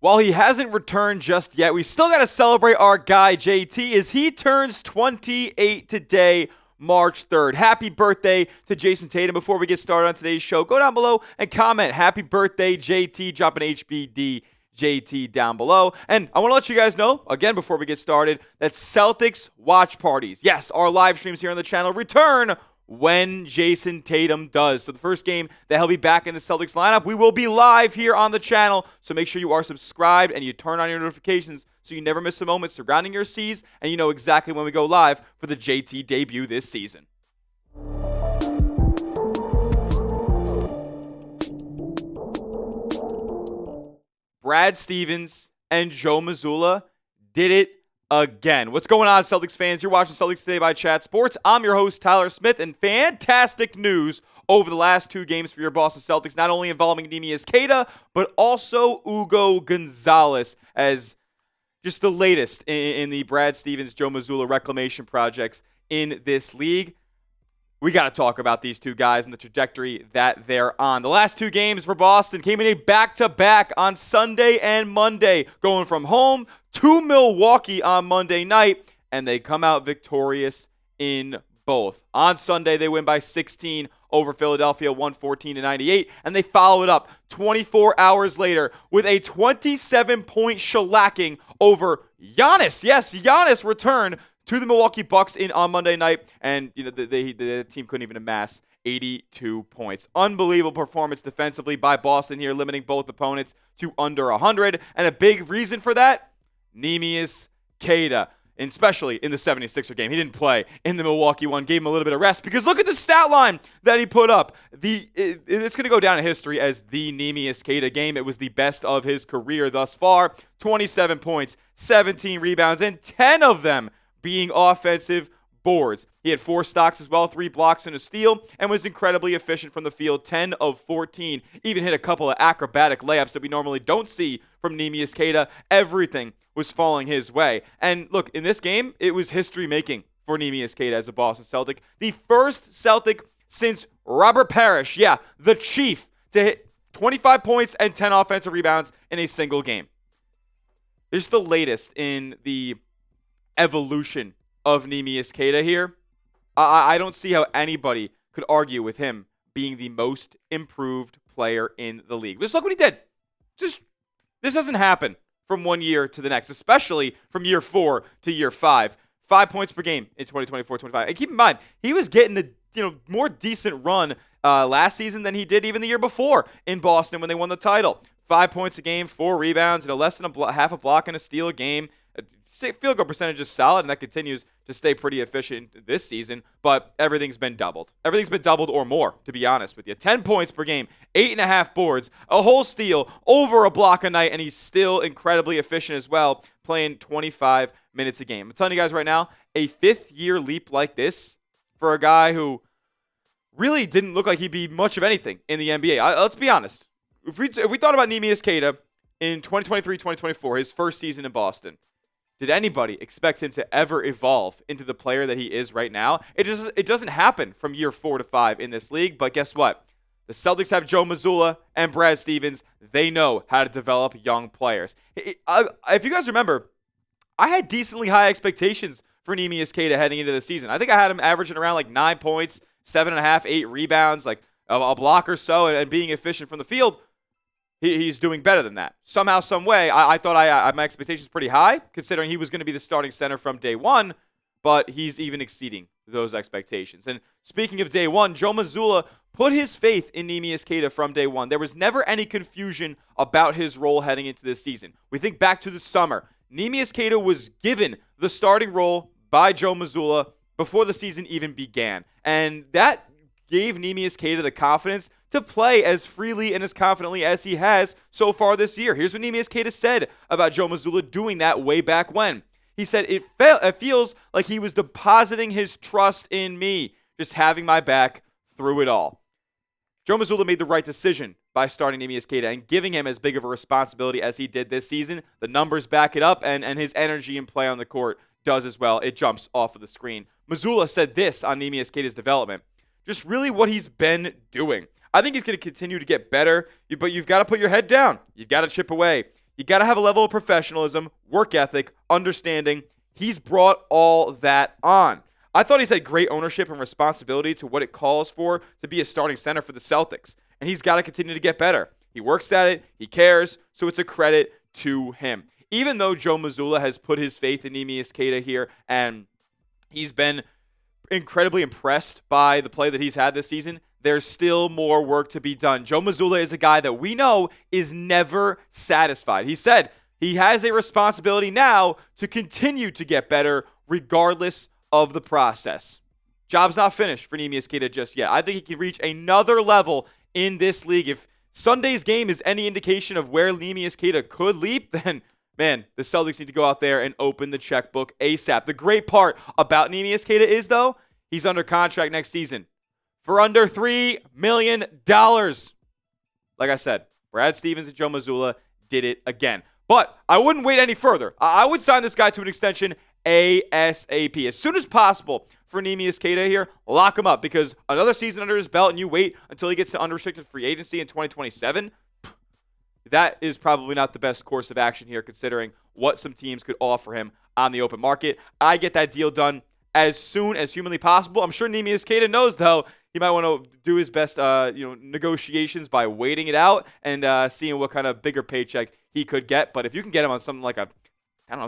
While he hasn't returned just yet, we still got to celebrate our guy JT as he turns 28 today, March 3rd. Happy birthday to Jayson Tatum. Before we get started on today's show, go down below and comment, happy birthday JT. Drop an HBD JT down below. And I want to let you guys know, again, before we get started, that Celtics watch parties, yes, our live streams here on the channel, return when Jayson Tatum does. So the first game that he'll be back in the Celtics lineup, we will be live here on the channel. So make sure you are subscribed and you turn on your notifications so you never miss a moment surrounding your C's and you know exactly when we go live for the JT debut this season. Brad Stevens and Joe Mazzulla did it again. What's going on, Celtics fans? You're watching Celtics Today by Chat Sports. I'm your host, Tyler Smith, and fantastic news over the last two games for your Boston Celtics, not only involving Neemias Queta, but also Hugo Gonzalez as just the latest in the Brad Stevens, Joe Mazzulla reclamation projects in this league. We got to talk about these two guys and the trajectory that they're on. The last two games for Boston came in a back-to-back on Sunday and Monday, going from home to Milwaukee on Monday night, and they come out victorious in both. On Sunday, they win by 16 over Philadelphia, 114-98, and they follow it up 24 hours later with a 27-point shellacking over Giannis. Yes, Giannis returned to the Milwaukee Bucks on Monday night, and the team couldn't even amass 82 points. Unbelievable performance defensively by Boston here, limiting both opponents to under 100, and a big reason for that, Neemias Queta, especially in the 76er game. He didn't play in the Milwaukee one, gave him a little bit of rest, because look at the stat line that he put up. It's going to go down in history as the Neemias Queta game. It was the best of his career thus far. 27 points, 17 rebounds, and 10 of them being offensive boards. He had 4 stocks as well, 3 blocks and a steal, and was incredibly efficient from the field, 10 of 14. Even hit a couple of acrobatic layups that we normally don't see from Neemias Queta. Everything was falling his way. And look, in this game, it was history-making for Neemias Queta as a Boston Celtic. The first Celtic since Robert Parrish, the Chief, to hit 25 points and 10 offensive rebounds in a single game. This is the latest in the evolution of Neemias Queta here. I don't see how anybody could argue with him being the most improved player in the league. Just look what he did. This doesn't happen from one year to the next, especially from year 4 to year 5. 5 points per game in 2024-25. And keep in mind, he was getting a more decent run last season than he did even the year before in Boston when they won the title. 5 points a game, 4 rebounds, less than half a block and a steal a game. Field goal percentage is solid, and that continues to stay pretty efficient this season, but everything's been doubled. Everything's been doubled or more, to be honest with you. 10 points per game, 8.5 boards, a whole steal, over a block a night, and he's still incredibly efficient as well, playing 25 minutes a game. I'm telling you guys right now, a fifth-year leap like this for a guy who really didn't look like he'd be much of anything in the NBA. Let's be honest. If we thought about Neemias Queta in 2023-2024, his first season in Boston, did anybody expect him to ever evolve into the player that he is right now? It doesn't happen from year 4 to 5 in this league, but guess what? The Celtics have Joe Mazzulla and Brad Stevens. They know how to develop young players. If you guys remember, I had decently high expectations for Neemias Queta heading into the season. I think I had him averaging around like 9 points, 7.5, 8 rebounds, like a block or so, and being efficient from the field. He's doing better than that. Somehow, some way, I thought my expectations pretty high, considering he was going to be the starting center from day one, but he's even exceeding those expectations. And speaking of day one, Joe Mazzulla put his faith in Neemias Queta from day one. There was never any confusion about his role heading into this season. We think back to the summer. Neemias Queta was given the starting role by Joe Mazzulla before the season even began. And that gave Neemias Queta the confidence to play as freely and as confidently as he has so far this year. Here's what Neemias Queta said about Joe Mazzulla doing that way back when. He said, it feels like he was depositing his trust in me, just having my back through it all. Joe Mazzulla made the right decision by starting Neemias Queta and giving him as big of a responsibility as he did this season. The numbers back it up, and his energy and play on the court does as well. It jumps off of the screen. Mazzulla said this on Neemias Queta's development. Just really what he's been doing. I think he's going to continue to get better, but you've got to put your head down. You've got to chip away. You got to have a level of professionalism, work ethic, understanding. He's brought all that on. I thought he's had great ownership and responsibility to what it calls for to be a starting center for the Celtics. And he's got to continue to get better. He works at it. He cares. So it's a credit to him. Even though Joe Mazzulla has put his faith in Neemias Queta here and he's been incredibly impressed by the play that he's had this season, there's still more work to be done. Joe Mazzulla is a guy that we know is never satisfied. He said he has a responsibility now to continue to get better regardless of the process. Job's not finished for Neemias Queta just yet. I think he can reach another level in this league. If Sunday's game is any indication of where Neemias Queta could leap, then, man, the Celtics need to go out there and open the checkbook ASAP. The great part about Neemias Queta is, though, he's under contract next season for under $3 million. Like I said, Brad Stevens and Joe Mazzulla did it again. But I wouldn't wait any further. I would sign this guy to an extension ASAP. As soon as possible for Neemias Queta here, lock him up, because another season under his belt and you wait until he gets to unrestricted free agency in 2027, that is probably not the best course of action here, considering what some teams could offer him on the open market. I get that deal done as soon as humanly possible. I'm sure Neemias Queta knows, though, he might want to do his best negotiations by waiting it out and seeing what kind of bigger paycheck he could get. But if you can get him on something like $10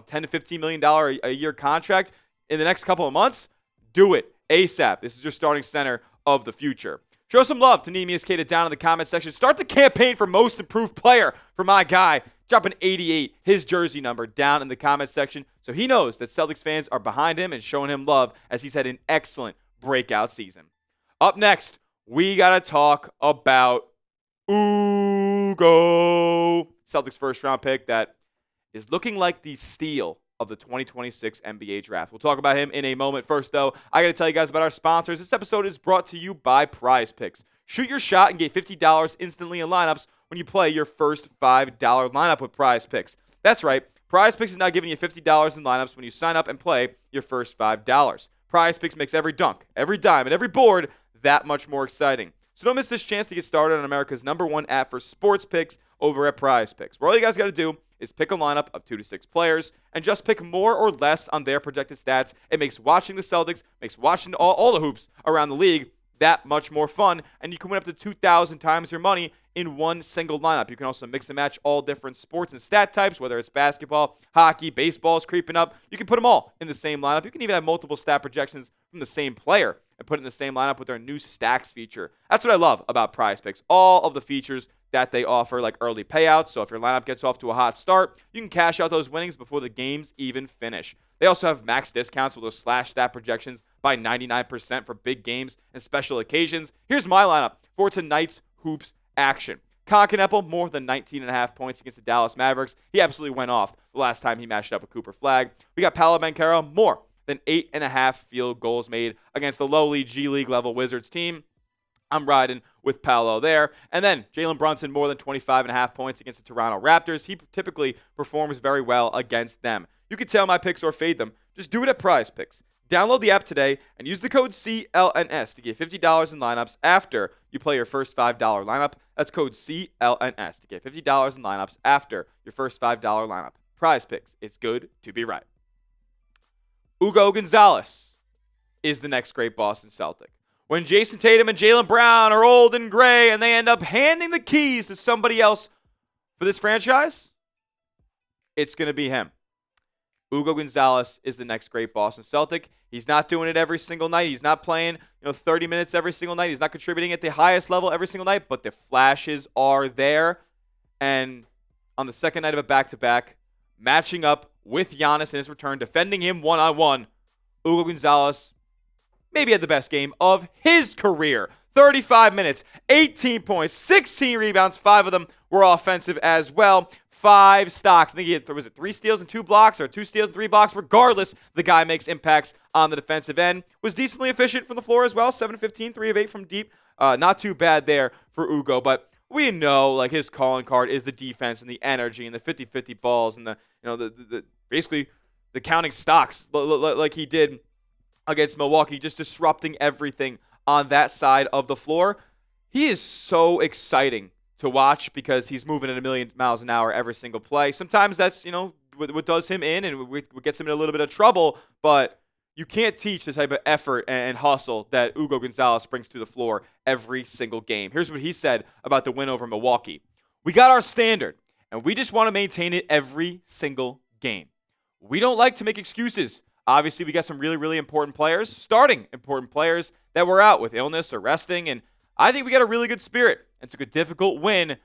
to $15 million a year contract in the next couple of months, do it ASAP. This is your starting center of the future. Show some love to Neemias Queta down in the comment section. Start the campaign for most improved player for my guy. Drop an 88, his jersey number, down in the comment section so he knows that Celtics fans are behind him and showing him love as he's had an excellent breakout season. Up next, we got to talk about Hugo. Celtics first-round pick that is looking like the steal of the 2026 NBA draft. We'll talk about him in a moment. First, though, I got to tell you guys about our sponsors. This episode is brought to you by Prize Picks. Shoot your shot and get $50 instantly in lineups when you play your first $5 lineup with Prize Picks. That's right. Prize Picks is now giving you $50 in lineups when you sign up and play your first $5. Prize Picks makes every dunk, every dime, and every board that much more exciting. So don't miss this chance to get started on America's #1 app for sports picks over at Prize Picks, where all you guys got to do is pick a lineup of 2 to 6 players and just pick more or less on their projected stats. It makes watching the Celtics, makes watching all the hoops around the league that much more fun, and you can win up to 2,000 times your money in one single lineup. You can also mix and match all different sports and stat types, whether it's basketball, hockey, baseball is creeping up. You can put them all in the same lineup. You can even have multiple stat projections from the same player and put it in the same lineup with their new stacks feature. That's what I love about Prize Picks. All of the features that they offer, like early payouts. So if your lineup gets off to a hot start, you can cash out those winnings before the games even finish. They also have max discounts with those slash stat projections by 99% for big games and special occasions. Here's my lineup for tonight's hoops action. Conkeneppel, more than 19.5 points against the Dallas Mavericks. He absolutely went off the last time he matched up with Cooper Flagg. We got Paolo Banchero, more than 8.5 field goals made against the lowly G League level Wizards team. I'm riding with Paolo there. And then Jalen Brunson, more than 25.5 points against the Toronto Raptors. He typically performs very well against them. You can tail my picks or fade them. Just do it at Prize Picks. Download the app today and use the code CLNS to get $50 in lineups after you play your first $5 lineup. That's code CLNS to get $50 in lineups after your first $5 lineup. Prize Picks. It's good to be right. Hugo Gonzalez is the next great Boston Celtic. When Jayson Tatum and Jaylen Brown are old and gray and they end up handing the keys to somebody else for this franchise, it's going to be him. Hugo Gonzalez is the next great Boston Celtic. He's not doing it every single night. He's not playing 30 minutes every single night. He's not contributing at the highest level every single night, but the flashes are there. And on the second night of a back-to-back, matching up with Giannis in his return, defending him one-on-one, Hugo Gonzalez maybe had the best game of his career. 35 minutes, 18 points, 16 rebounds, 5 of them were offensive as well. 5 stocks. I think he had, 3 steals and 2 blocks, or 2 steals and 3 blocks? Regardless, the guy makes impacts on the defensive end. Was decently efficient from the floor as well. 7 of 15, 3 of 8 from deep. Not too bad there for Hugo, but we know his calling card is the defense and the energy and the 50-50 balls and the basically the counting stocks like he did against Milwaukee, just disrupting everything on that side of the floor. He is so exciting to watch because he's moving at a million miles an hour every single play. Sometimes that's, what does him in and what gets him in a little bit of trouble, but you can't teach the type of effort and hustle that Hugo Gonzalez brings to the floor every single game. Here's what he said about the win over Milwaukee. We got our standard, and we just want to maintain it every single game. We don't like to make excuses. Obviously, we got some really, really important players, starting important players that were out with illness or resting, and I think we got a really good spirit and took a difficult win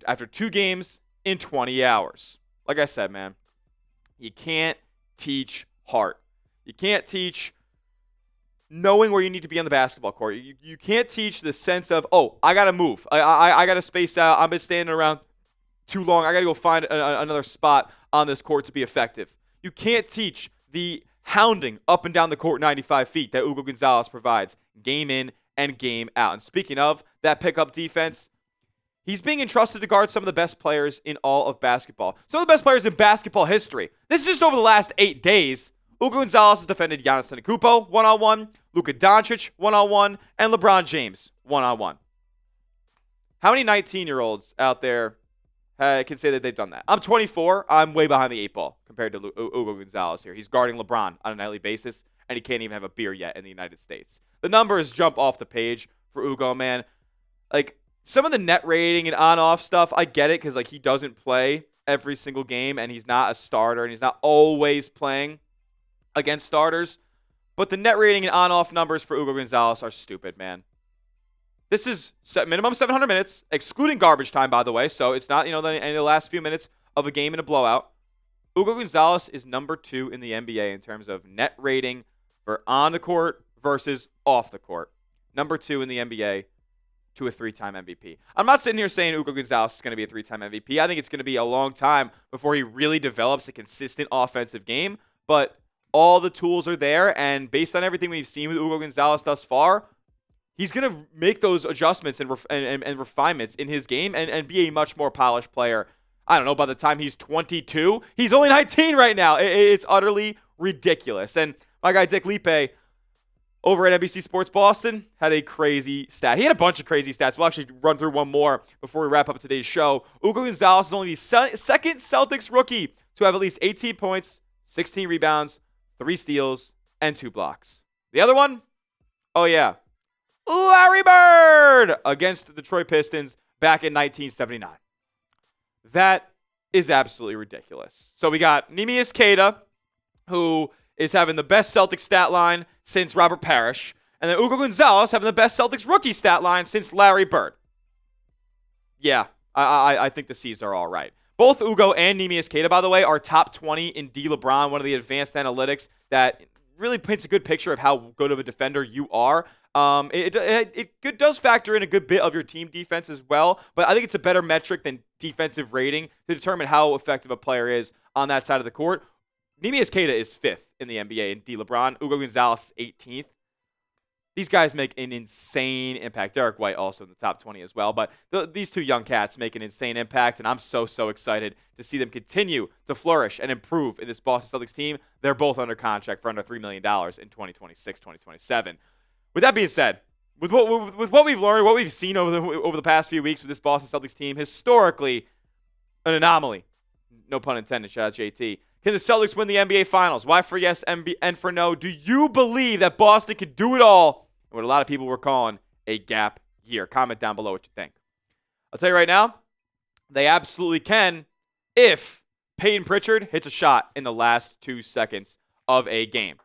after 2 games in 20 hours. Like I said, man, you can't teach heart. You can't teach knowing where you need to be on the basketball court. You can't teach the sense of, oh, I got to move. I got to space out. I've been standing around too long. I got to go find another spot on this court to be effective. You can't teach the hounding up and down the court 95 feet that Hugo Gonzalez provides game in and game out. And speaking of that pickup defense, he's being entrusted to guard some of the best players in all of basketball. Some of the best players in basketball history. This is just over the last 8 days. Hugo Gonzalez has defended Giannis Antetokounmpo one-on-one, Luka Doncic one-on-one, and LeBron James one-on-one. How many 19-year-olds out there can say that they've done that? I'm 24. I'm way behind the 8 ball compared to Hugo Gonzalez here. He's guarding LeBron on a nightly basis, and he can't even have a beer yet in the United States. The numbers jump off the page for Hugo, man. Like, some of the net rating and on-off stuff, I get it because, he doesn't play every single game, and he's not a starter, and he's not always playing against starters. But the net rating and on-off numbers for Hugo Gonzalez are stupid, man. This is minimum 700 minutes, excluding garbage time, by the way. So it's not, any of the last few minutes of a game in a blowout. Hugo Gonzalez is number 2 in the NBA in terms of net rating for on the court versus off the court. Number 2 in the NBA to a 3-time MVP. I'm not sitting here saying Hugo Gonzalez is going to be a 3-time MVP. I think it's going to be a long time before he really develops a consistent offensive game. But all the tools are there, and based on everything we've seen with Hugo Gonzalez thus far, he's going to make those adjustments and refinements in his game and be a much more polished player. I don't know, by the time he's 22, he's only 19 right now. It's utterly ridiculous. And my guy Dick Lipe over at NBC Sports Boston had a crazy stat. He had a bunch of crazy stats. We'll actually run through one more before we wrap up today's show. Hugo Gonzalez is only the second Celtics rookie to have at least 18 points, 16 rebounds, 3 steals, and 2 blocks. The other one? Oh, yeah. Larry Bird against the Detroit Pistons back in 1979. That is absolutely ridiculous. So we got Neemias Queta, who is having the best Celtics stat line since Robert Parrish, and then Hugo Gonzalez having the best Celtics rookie stat line since Larry Bird. Yeah, I think the C's are all right. Both Hugo and Neemias Queta, by the way, are top 20 in D LeBron, one of the advanced analytics that really paints a good picture of how good of a defender you are. It does factor in a good bit of your team defense as well, but I think it's a better metric than defensive rating to determine how effective a player is on that side of the court. Neemias Queta is 5th in the NBA in D LeBron. Hugo Gonzalez is 18th. These guys make an insane impact. Derek White also in the top 20 as well. But these 2 young cats make an insane impact, and I'm so excited to see them continue to flourish and improve in this Boston Celtics team. They're both under contract for under $3 million in 2026, 2027. With that being said, with what we've learned, what we've seen over the past few weeks with this Boston Celtics team, historically an anomaly. No pun intended. Shout out JT. Can the Celtics win the NBA Finals? Why for yes and for no? Do you believe that Boston can do it all in what a lot of people were calling a gap year? Comment down below what you think. I'll tell you right now, they absolutely can if Peyton Pritchard hits a shot in the last 2 seconds of a game.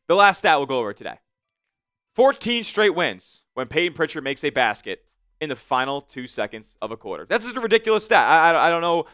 The last stat we'll go over today. 14 straight wins when Peyton Pritchard makes a basket in the final 2 seconds of a quarter. That's just a ridiculous stat. I don't know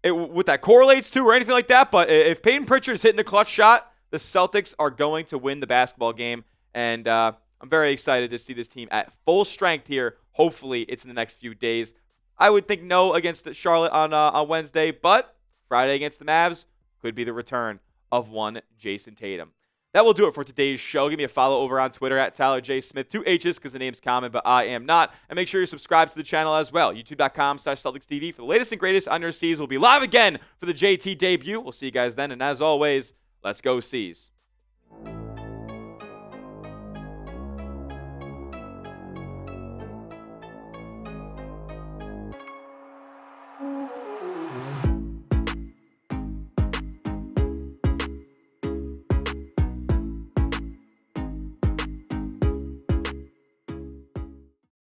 what that correlates to or anything like that, but if Peyton Pritchard is hitting a clutch shot, the Celtics are going to win the basketball game, and I'm very excited to see this team at full strength here. Hopefully, it's in the next few days. I would think no against Charlotte on Wednesday, but Friday against the Mavs could be the return of one Jayson Tatum. That will do it for today's show. Give me a follow over on Twitter at Tyler J. Smith. 2 H's because the name's common, but I am not. And make sure you're subscribed to the channel as well. YouTube.com/CelticsTV for the latest and greatest on your C's. We'll be live again for the JT debut. We'll see you guys then. And as always, let's go C's.